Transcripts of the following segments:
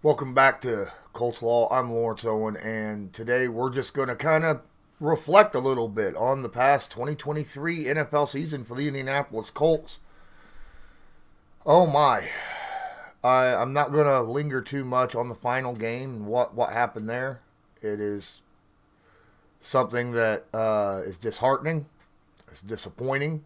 Welcome back to Colts Law. I'm Lawrence Owen, and today we're just going to kind of reflect a little bit on the past 2023 NFL season for the Indianapolis Colts. Oh my. I'm not going to linger too much on the final game and what happened there. It is something that is disheartening, it's disappointing,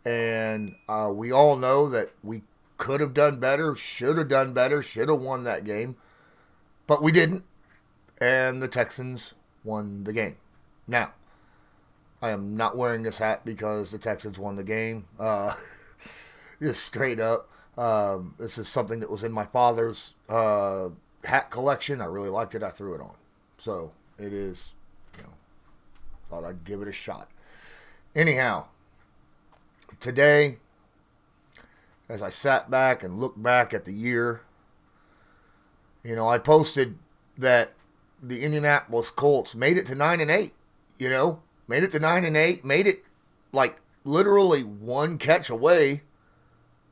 and we all know that we could have done better, should have done better, should have won that game. But we didn't. And the Texans won the game. Now, I am not wearing this hat because the Texans won the game. Just straight up. This is something that was in my father's hat collection. I really liked it. I threw it on. So, it is, thought I'd give it a shot. Anyhow, today, as I sat back and looked back at the year, I posted that the Indianapolis Colts made it to 9-8. Made it to 9-8. Made it like literally one catch away,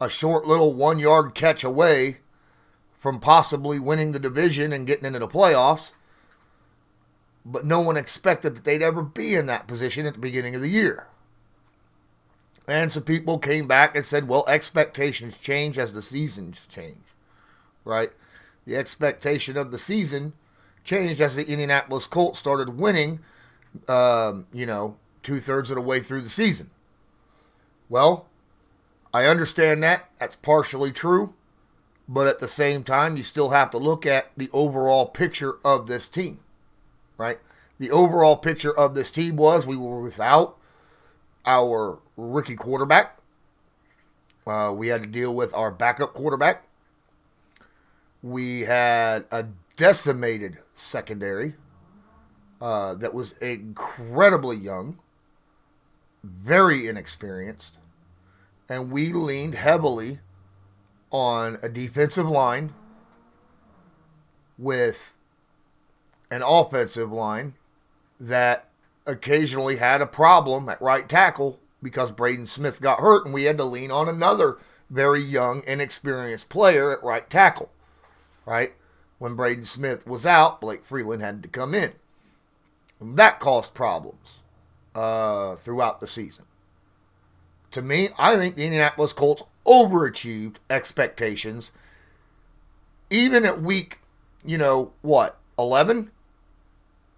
a short little 1 yard catch away from possibly winning the division and getting into the playoffs. But no one expected that they'd ever be in that position at the beginning of the year. And some people came back and said, well, expectations change as the seasons change, right? The expectation of the season changed as the Indianapolis Colts started winning, 2/3 of the way through the season. Well, I understand that. That's partially true. But at the same time, you still have to look at the overall picture of this team, right? The overall picture of this team was we were without our rookie quarterback. We had to deal with our backup quarterback. We had a decimated secondary that was incredibly young, very inexperienced, and we leaned heavily on a defensive line with an offensive line that occasionally had a problem at right tackle because Braden Smith got hurt, and we had to lean on another very young, inexperienced player at right tackle, right? When Braden Smith was out, Blake Freeland had to come in. And that caused problems throughout the season. To me, I think the Indianapolis Colts overachieved expectations. Even at week, 11?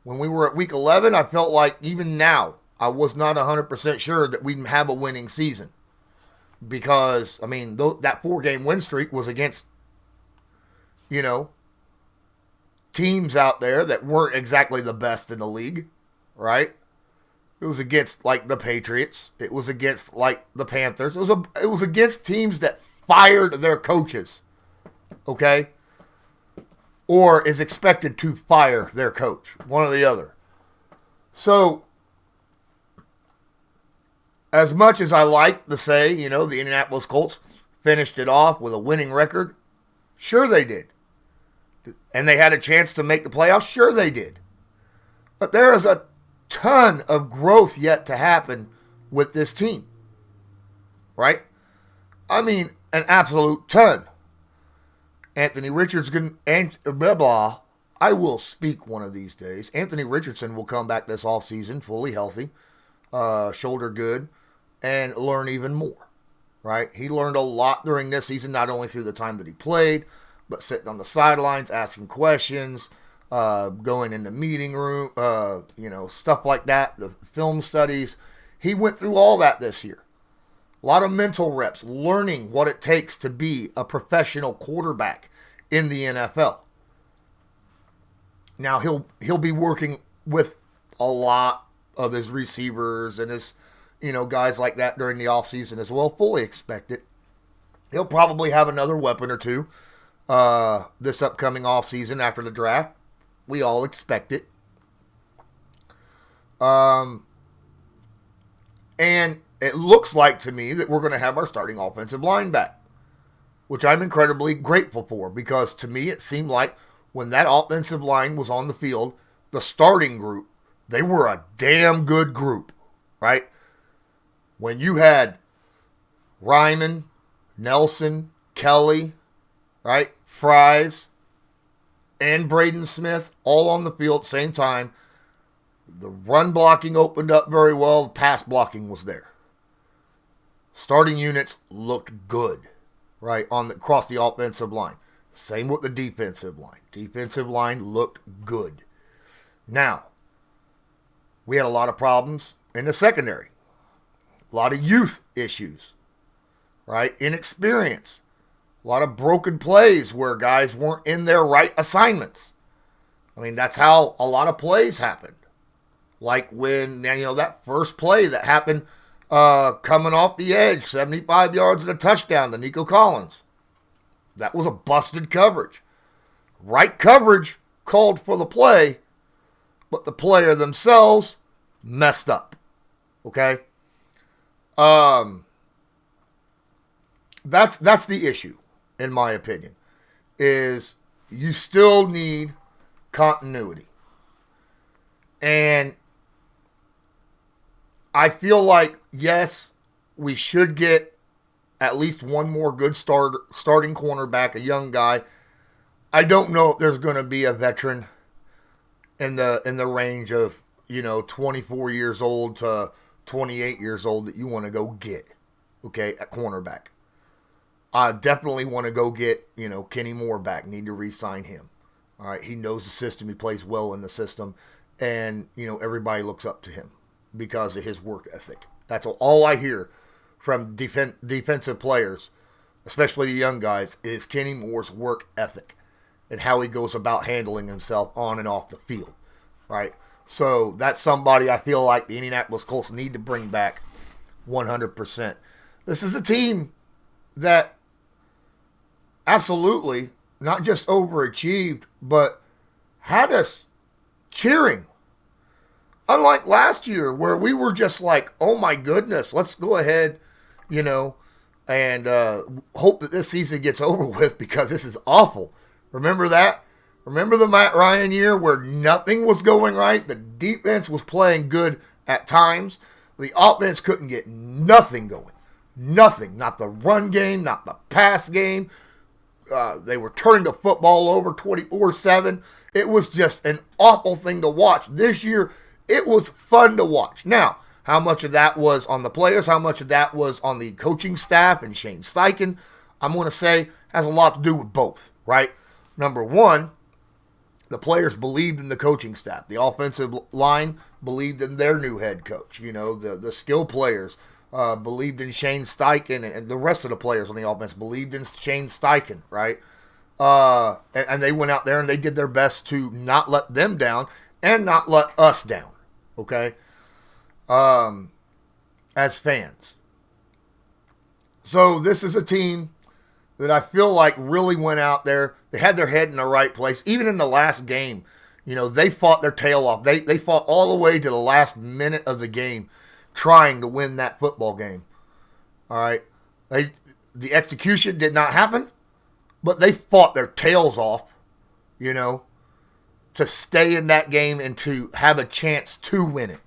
When we were at week 11, I felt like even now, I was not 100% sure that we'd have a winning season. Because, that 4-game win streak was against, teams out there that weren't exactly the best in the league, right? It was against, the Patriots. It was against, the Panthers. It was against teams that fired their coaches, okay? Or is expected to fire their coach. One or the other. So, as much as I like to say, the Indianapolis Colts finished it off with a winning record, sure they did. And they had a chance to make the playoffs, sure they did. But there is a ton of growth yet to happen with this team. Right? An absolute ton. Anthony Richardson and blah blah. I will speak one of these days. Anthony Richardson will come back this offseason fully healthy, shoulder good, and learn even more. Right? He learned a lot during this season, not only through the time that he played, but sitting on the sidelines, asking questions, going in the meeting room, stuff like that, the film studies. He went through all that this year. A lot of mental reps, learning what it takes to be a professional quarterback in the NFL. Now, he'll be working with a lot of his receivers and his, guys like that during the offseason as well. Fully expect it. He'll probably have another weapon or two this upcoming offseason after the draft. We all expect it. And it looks like to me that we're going to have our starting offensive line back, which I'm incredibly grateful for, because to me it seemed like when that offensive line was on the field, the starting group, they were a damn good group, right? When you had Ryman, Nelson, Kelly, right, Fries, and Braden Smith all on the field at the same time. The run blocking opened up very well. The pass blocking was there. Starting units looked good, right, across the offensive line. Same with the defensive line. Defensive line looked good. Now, we had a lot of problems in the secondary. A lot of youth issues, right? Inexperience. A lot of broken plays where guys weren't in their right assignments. I mean, that's how a lot of plays happened. Like when, that first play that happened coming off the edge, 75 yards and a touchdown to Nico Collins. That was a busted coverage. Right coverage called for the play, but the player themselves messed up. Okay? That's the issue, in my opinion, is you still need continuity. And I feel like, yes, we should get at least one more good starting cornerback, a young guy. I don't know if there's going to be a veteran in the range of, 24 years old to 28 years old that you want to go get, okay, at cornerback. I definitely want to go get, Kenny Moore back. Need to re-sign him. All right, he knows the system. He plays well in the system. And, everybody looks up to him because of his work ethic. That's all I hear from defensive players, especially the young guys, is Kenny Moore's work ethic and how he goes about handling himself on and off the field, right? So that's somebody I feel like the Indianapolis Colts need to bring back 100%. This is a team that absolutely not just overachieved, but had us cheering. Unlike last year where we were just like, oh my goodness, let's go ahead, and hope that this season gets over with because this is awful. Remember that? Remember the Matt Ryan year where nothing was going right? The defense was playing good at times. The offense couldn't get nothing going. Nothing. Not the run game, not the pass game. They were turning the football over 24/7. It was just an awful thing to watch. This year, it was fun to watch. Now, how much of that was on the players? How much of that was on the coaching staff and Shane Steichen? I'm going to say has a lot to do with both, right? Number one, the players believed in the coaching staff. The offensive line believed in their new head coach. The skill players believed in Shane Steichen, and the rest of the players on the offense believed in Shane Steichen, right? And they went out there and they did their best to not let them down and not let us down, okay? As fans. So this is a team that I feel like really went out there. They had their head in the right place. Even in the last game, they fought their tail off. They fought all the way to the last minute of the game trying to win that football game. All right? The execution did not happen, but they fought their tails off, to stay in that game and to have a chance to win it.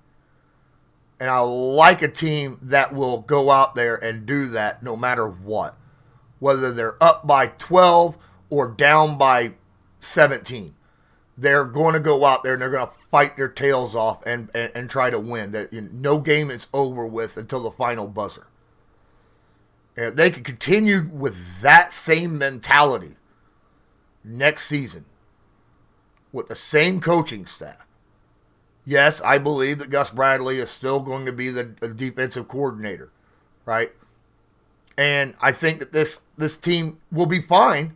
And I like a team that will go out there and do that no matter what. Whether they're up by 12 or down by 17. They're going to go out there and they're going to fight their tails off and try to win. No game is over with until the final buzzer. And if they can continue with that same mentality next season with the same coaching staff, yes, I believe that Gus Bradley is still going to be the defensive coordinator, right? And I think that this team will be fine.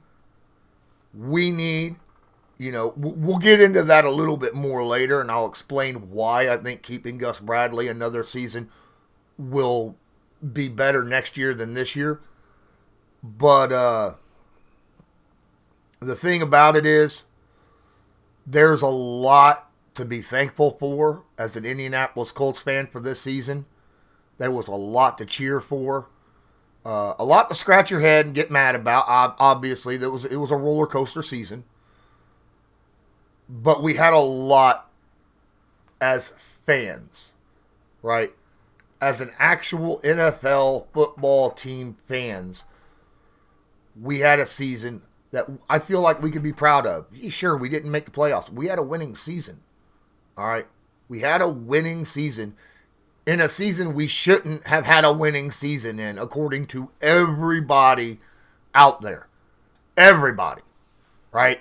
We need, we'll get into that a little bit more later, and I'll explain why I think keeping Gus Bradley another season will be better next year than this year. But the thing about it is there's a lot to be thankful for as an Indianapolis Colts fan for this season. There was a lot to cheer for. A lot to scratch your head and get mad about. Obviously, it was a roller coaster season. But we had a lot as fans, right? As an actual NFL football team fans, we had a season that I feel like we could be proud of. Sure, we didn't make the playoffs. We had a winning season. All right? We had a winning season in a season we shouldn't have had a winning season in, according to everybody out there. Everybody. Right?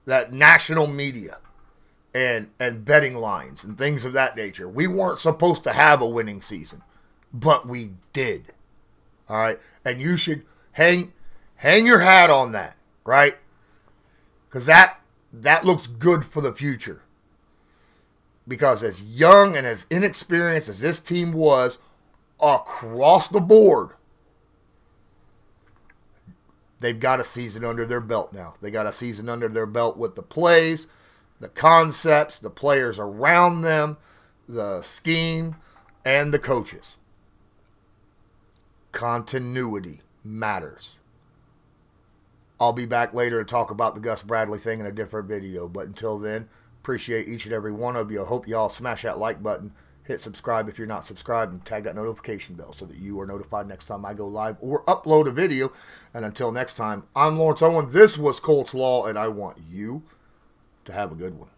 That national media and betting lines and things of that nature. We weren't supposed to have a winning season, but we did. All right? And you should hang your hat on that, right? Because that looks good for the future. Because as young and as inexperienced as this team was across the board, they've got a season under their belt now. They got a season under their belt with the plays, the concepts, the players around them, the scheme, and the coaches. Continuity matters. I'll be back later to talk about the Gus Bradley thing in a different video. But until then, appreciate each and every one of you. I hope you all smash that like button, hit subscribe if you're not subscribed, and tag that notification bell so that you are notified next time I go live or upload a video. And until next time, I'm Lawrence Owen. This was Colts Law, and I want you to have a good one.